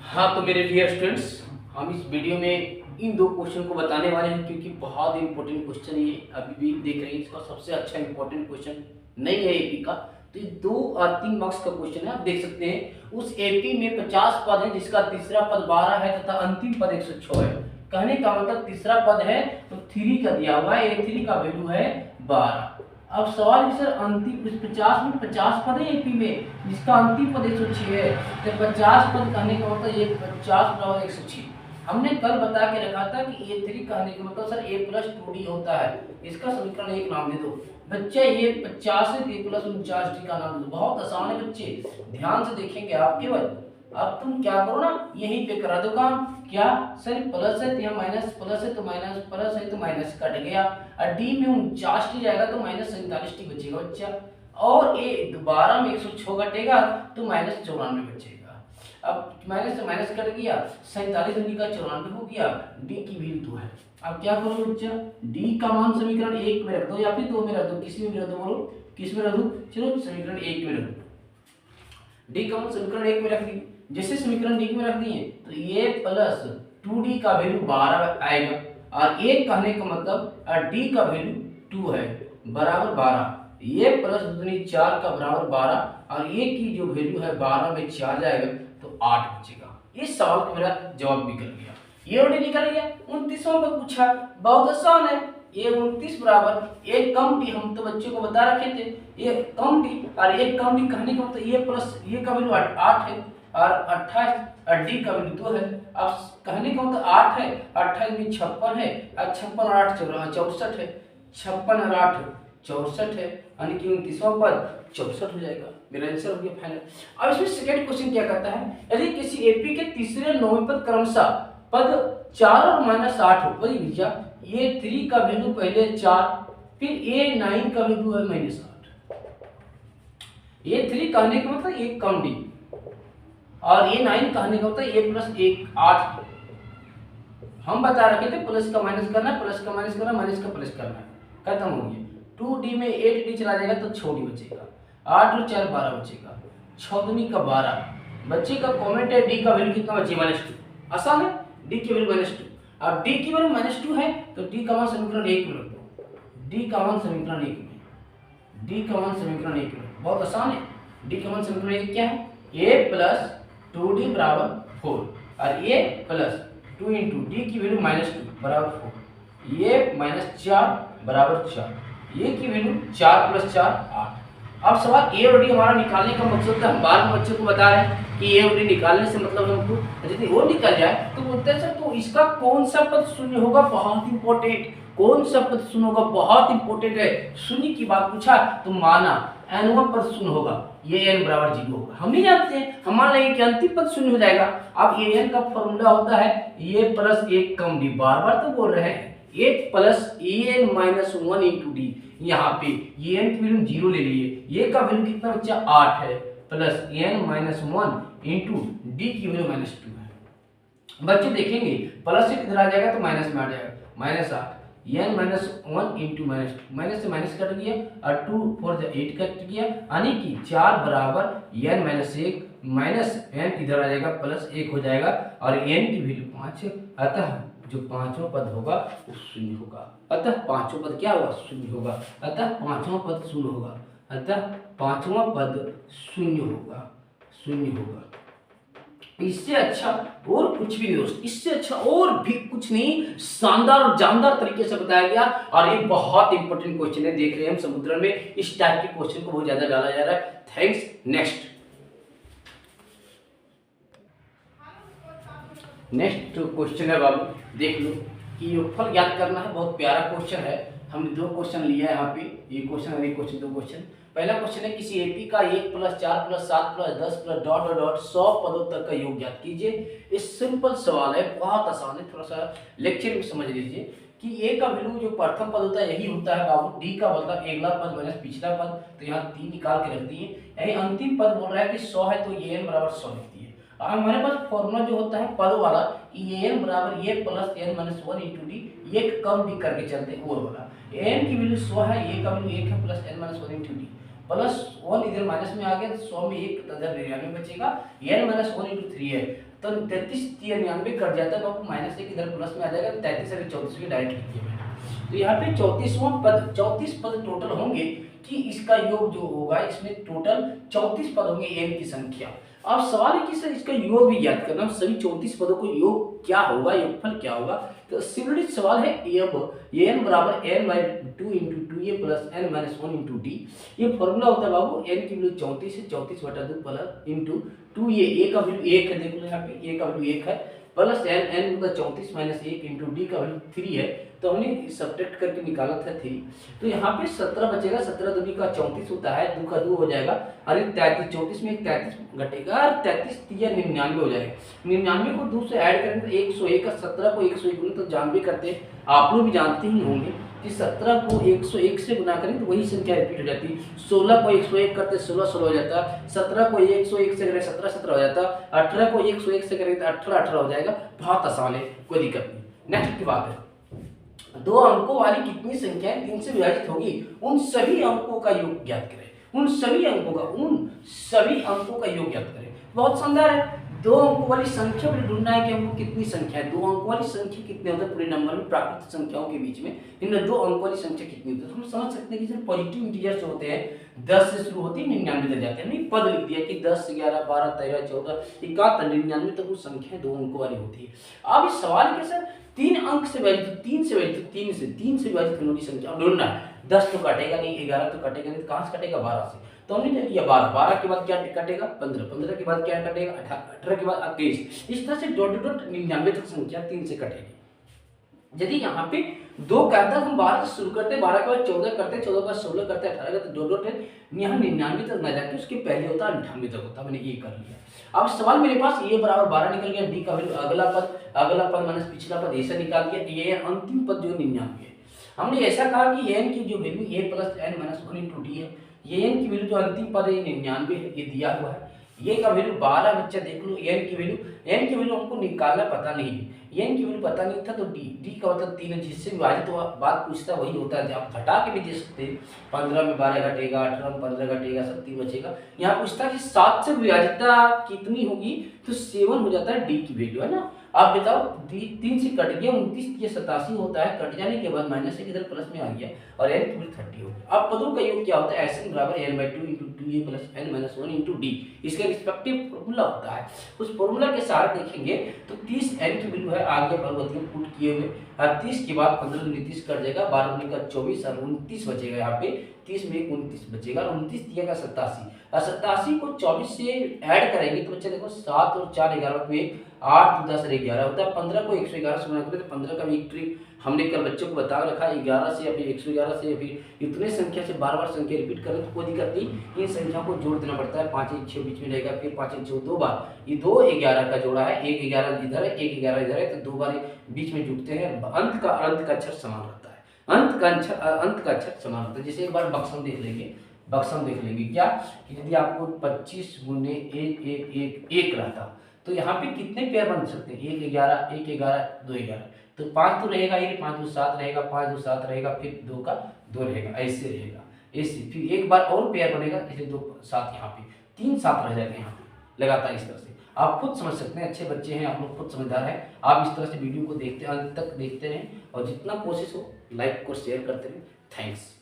हाँ तो मेरे डियर स्टूडेंट्स, हम इस वीडियो में इन दो क्वेश्चन को बताने वाले हैं क्योंकि बहुत इंपॉर्टेंट क्वेश्चन ये अभी भी देख रहे हैं। इसका सबसे अच्छा इंपॉर्टेंट क्वेश्चन नहीं है एपी का, तो ये 2 और 3 मार्क्स का क्वेश्चन है। आप देख सकते हैं उस एपी में 50 पद है जिसका तीसरा पद 12 है तथा अंतिम पद 106 है। कहने का मतलब तीसरा पद है तो 3 का दिया हुआ है, A3 का वैल्यू है 12। अब सवाल है सर अंतिम 50 में 50 पद है एपी में जिसका अंतिम पद 106 है, तो 50 पद कहने का मतलब ये 50 बराबर 106। हमने कल बता के रखा था कि A3 कहने का मतलब सर A प्लस 2D होता है। इसका समीकरण एक नाम दे दो बच्चे, ये 50 है A प्लस 49D का नाम दे दो। बहुत आसान है बच्चे, ध्यान से देखेंगे आप केवल। अब तुम क्या करो ना, यहीं पे करा दो काम। क्या सर प्लस है तो यहाँ माइनस, प्लस है तो माइनस, प्लस है तो माइनस कट गया, और डी में 49 जाएगा तो माइनस 47 बचेगा बच्चा, और ए दोबारा में 106 कटेगा तो माइनस 94 बचेगा। अब माइनस से माइनस कट गया, 47 का 94 हो गया, डी की वैल्यू 2 है। अब क्या करो बच्चा, डी का मान समीकरण 1 में रख दो या फिर 2 में रख दो, किसी में रख दो, बोलो किस में रख दो। चलो समीकरण 1 में रख दो, डी का मान समीकरण 1 में रख दी। जैसे समीकरण डी में रख दिए तो ये प्लस 2d का वैल्यू 12 आएगा, और ए कहने का मतलब डी का वैल्यू 2 है बराबर 12। ये प्लस 2 4 का बराबर 12, और ये की जो वैल्यू है 12 में 4 जाएगा तो 8 बचेगा। इस सवाल का मेरा जवाब निकल गया, ये ऑलरेडी निकल गया। 29वां पर पूछा, बहुत आसान है। ये 29 बराबर एक कम डी, हम तो बच्चों को बता रखे थे ये कम डी, और एक कम डी कहने का मतलब ये प्लस ये का वैल्यू 8 है और 28 और डी का वैल्यू 2 है। अब कहने का मतलब 8 है, 28 में 56 है, और 56 और 8 64 है, 56 और 8 64 है, यानी कि 29वां पद 64 हो जाएगा। मेरा आंसर हो गया फाइनल। अब इसमें सेकंड क्वेश्चन क्या कहता है, यदि किसी एपी के तीसरे 9वें पद क्रमशः पद 4 और -8 हो, वही भैया ये 3 का वैल्यू पहले 4, फिर ये 9 का वैल्यू है -8। ये 3 कहने का मतलब एक कम डी, और ये 9 कहने का होता है ये प्लस 1 8। हम बता रखे थे प्लस का माइनस करना है, प्लस का माइनस करना है, माइनस का प्लस करना है। खत्म हो गया। 2d में 8d चला जाएगा तो 6d बचेगा, 8 और 4 12 बचेगा, 6 दूनी का 12। बच्चे का कमेंट है डी का वैल्यू कितना बचेगा -2। आसान है, डी की वैल्यू -2। अब डी की वैल्यू -2 है तो डी का मान समीकरण 1 में रख दो, डी का मान समीकरण 1 में, डी का मान समीकरण 1 में। बहुत आसान है, डी का मान समीकरण 1 क्या है, a प्लस 2d बराबर 4, और ये प्लस 2 इंटू डी की वैल्यू -2 बराबर 4, ये -4 बराबर 4, ये की वैल्यू 4 + 4 8। अब सवाल ए और डी हमारा निकालने का मकसद था, हम बार बार बच्चों को बता रहे हैं कि ए और डी निकालने से मतलब हमको यदि वो निकल जाए तो बोलते हैं सर तो इसका कौन सा पद शून्य होगा। बहुत इंपॉर्टेंट, कौन सा पद शून्य होगा, बहुत इंपॉर्टेंट है। शून्य की बात पूछा तो माना n1 पद शून्य होगा, ये n बराबर 0 होगा। हम नहीं जानते हैं, हम मान लेंगे कि अंतिम पद शून्य हो जाएगा। अब ये n का फॉर्मूला होता है ये प्लस 1 कम डी, बार बार तो बोल रहे हैं 1 plus en minus 1 into D. यहाँ पे ये n की वैल्यू 0 ले लिए, ये का वैल्यू कितना बच्चा 8 है, plus n minus 1 into D की वैल्यू -2 है। बच्चे देखेंगे प्लस से किधर आ जाएगा तो माइनस में आ जाएगा, -8 n -1 इंटू -2, माइनस से माइनस कट गया और 2 4 8 कट गया, यानी कि 4 बराबर n -1 माइनस n इधर आ जाएगा प्लस 1 हो जाएगा, और n की वैल्यू 5 है। अतः जो पांचवा पद होगा वो शून्य होगा। अतः पांचवा पद क्या होगा, शून्य होगा। अतः पांचवा पद शून्य होगा, अतः पांचवा पद शून्य होगा, शून्य होगा। इससे अच्छा और कुछ भी नहीं दोस्त, इससे अच्छा और भी कुछ नहीं, शानदार और जानदार तरीके से बताया गया। और ये बहुत इंपॉर्टेंट क्वेश्चन है, देख रहे हैं हम समुद्र में इस टाइप के क्वेश्चन को बहुत ज्यादा डाला जा रहा है। थैंक्स। नेक्स्ट क्वेश्चन है बाबू, देख लो कि योगफल ज्ञात करना है। बहुत प्यारा क्वेश्चन है, हमने 2 क्वेश्चन लिया है यहाँ पे, ये क्वेश्चन और ये क्वेश्चन, 2 क्वेश्चन। पहला क्वेश्चन है किसी एपी का 1 + 4 + 7 + 10 + डॉट डॉट डॉट 100 पदों तक का योग ज्ञात कीजिए। ये सिंपल सवाल है, बहुत आसान है, थोड़ा सा लेक्चर में समझ लीजिए कि ए का वैल्यू जो प्रथम पद होता है यही होता है बाबू, डी का मतलब अगला पद माइनस पिछला पद, तो यहाँ 3 निकाल के रख दिए। यही अंतिम पद बोल रहा है कि 100 है तो ये n बराबर 100 लिख दिए। हमारे पास फॉर्मूला जो होता है पद वाला, ये n बराबर ये plus n minus 1 into D, ये कम डी करके चलते हैं वो वाला। n की वैल्यू 100 है, ये का वैल्यू 1 है, plus n minus 1 into D. +1 इधर माइनस में आ गया तो 100 में 1 इधर 99 बचेगा, n माइनस 1 इंटू 3 है तो 33 99 कट जाता है तो आपको -1 इधर प्लस में आ जाएगा, 33 और 34 में डायरेक्ट लिखिए मैंने। तो यहाँ पे 34 पद टोटल होंगे कि इसका योग जो होगा इसमें टोटल 34 पद होंगे n की संख्या। अब सवाल है कि सर इसका योग भी ज्ञात करना, सभी 34 पदों को योग क्या होगा, योगफल क्या होगा। तो सिंपली सवाल है n बराबर n/2 into 2a plus n minus 1 into D. ये फॉर्मूला होता है बाबू, n की वैल्यू 34 है, 34/2 प्लस इंटू 2a का वैल्यू 1 है, देख लो यहाँ पे a का वैल्यू 1 है, प्लस n मतलब 34 माइनस 1 इंटू डी का वैल्यू 3 है, तो हमने सब्ट्रैक्ट करके निकाला था 3। तो यहाँ पे 17 बचेगा, 17 दूनी का 34 होता है, 2 का 2 हो जाएगा, अरे 33 34 में 33 घटेगा और 33 या 99 हो जाएगा। 99 को 2 से ऐड करेंगे तो 101 का 17 को 101 गुना तो जानबे करते हैं, आप लोग भी जानते ही होंगे कि 17 को 101 से गुना करें तो वही संख्या रिपीट हो जाती है। 16 को 101 करते 16 16 हो जाता, 17 को 101 से करें 17 17 हो जाता, 18 को 101 से करें तो 18 18 हो जाएगा। बहुत आसान है, कोई दिक्कत नहीं। नेक्स्ट की बात है, 2 अंकों वाली कितनी संख्याएं 3 से विभाजित होगी, उन सभी अंकों का योग ज्ञात करें। उन सभी अंकों का योग ज्ञात करें। बहुत शानदार है। 2 अंकों वाली संख्या पर ढूंढना है कि हमको कितनी संख्या है। 2 अंकों वाली संख्या कितने होते हैं पूरे नंबर में, प्राकृत संख्याओं के बीच में इनमें 2 अंकों वाली संख्या कितनी होती है। हम समझ सकते हैं कि जो पॉजिटिव इंटीजर्स होते हैं 10 से शुरू होती है 99 तक जाते हैं। हमने पद लिख दिया कि 10 11 12 13 14 71 99 तक वो संख्या 2 अंकों वाली होती है। अब इस सवाल के सर 3 अंक से विभाजित 3 से विभाजित होने की संख्या ढूंढना है। 10 तो कटेगा नहीं, 11 तो कटेगा नहीं, तो कहां से कटेगा 12 से। तो हमने ले लिया 12, 12 के बाद क्या कटेगा 15, 15 के बाद क्या कटेगा 18 के बाद 23। इस तरह से डॉट डॉट 99 तक संख्या 3 से कटेगी। यदि यहाँ पे 2 कहता हम 12 से शुरू करते, 12 के बाद 14 करते, 14 के बाद 16 करते, 18 करते, डॉट डॉट है यहाँ 99 तक ना जाके उसके पहले होता 98 तक होता। मैंने ये कर लिया। अब सवाल मेरे पास a बराबर 12 निकल गया, d का वैल्यू अगला पद माइनस पिछला पद ऐसा निकाल दिया, ये अंतिम पद जो 99 है। हमने ऐसा कहा कि n की जो value a plus n minus 1 into D है, ये n की वैल्यू जो अंतिम पद है 99 है, ये दिया हुआ है। ये का वैल्यू 12 बच्चा देख लो, n की वैल्यू हमको निकालना पता नहीं है, n की वैल्यू पता नहीं था तो d का मतलब 3 है, जिससे विभाजित तो बात पूछता वही होता है। आप घटा के भी दे सकते हैं, 15 में 12 घटेगा, 18 में 15 घटेगा, सब 3 बचेगा। यहाँ पूछता है कि 7 से विभाजितता कितनी होगी, तो 7 हो जाता है d की वैल्यू, है ना। आप बताओ 3 से कट गया 29, ये 87 होता है, कट जाने के बाद माइनस 1 इधर प्लस में आ गया और n की वैल्यू 30 हो गया। अब पदों का योग क्या होता है, Sn बराबर n/2 into 2a plus n minus 1 into D, इसका रिस्पेक्टिव फॉर्मूला होता है। उस फॉर्मूला के साथ देखेंगे तो 30 n की वैल्यू है, आगे परिवर्तन पुट किए हुए, 30 के बाद 15 29 कट जाएगा, 12 दूनी का 24 और 29 बचेगा। यहाँ पे 30 में 29 बचेगा, 29 दिया का 87 और 87 को 24 से ऐड करेंगे तो बच्चे देखो 7 और 4 11 में 8 10 और 11 होता है। 15 को 111 से गुणा करें तो 15 का भी एक ट्रिक हमने कल बच्चों को बता रखा है, 11 से या फिर 111 से या फिर इतने संख्या से बार बार संख्या रिपीट करें तो कोई दिक्कत नहीं, इन संख्या को जोड़ देना पड़ता है। 5 1 6 बीच में रहेगा, फिर 5 1 6 2 बार, ये 2 11 का जोड़ा है, 1 11 इधर है 1 11 इधर है, तो 2 बार बीच में जुड़ते हैं। अंत का अक्षर समान रहता है, अंत का अक्षर समान रहता है। जैसे एक बार बक्सम देख लेंगे क्या कि यदि आपको 25 गुने 1 1 1 1 रहता तो यहाँ पे कितने पेयर बन सकते हैं, 1 11 1 11 2 11, तो 5 तो रहेगा, ये 5 2 7 रहेगा, 5 2 7 रहेगा, फिर 2 का 2 रहेगा, ऐसे रहेगा, ऐसे फिर एक बार और पेयर बनेगा, इसलिए 2 7 यहाँ पे 3 7 रह जाएगा यहाँ पे लगातार। इस तरह से आप खुद समझ सकते हैं, अच्छे बच्चे हैं आप लोग, खुद समझदार हैं आप, इस तरह से वीडियो को देखते अंत तक देखते रहें और जितना कोशिश हो लाइक को शेयर करते रहें। थैंक्स।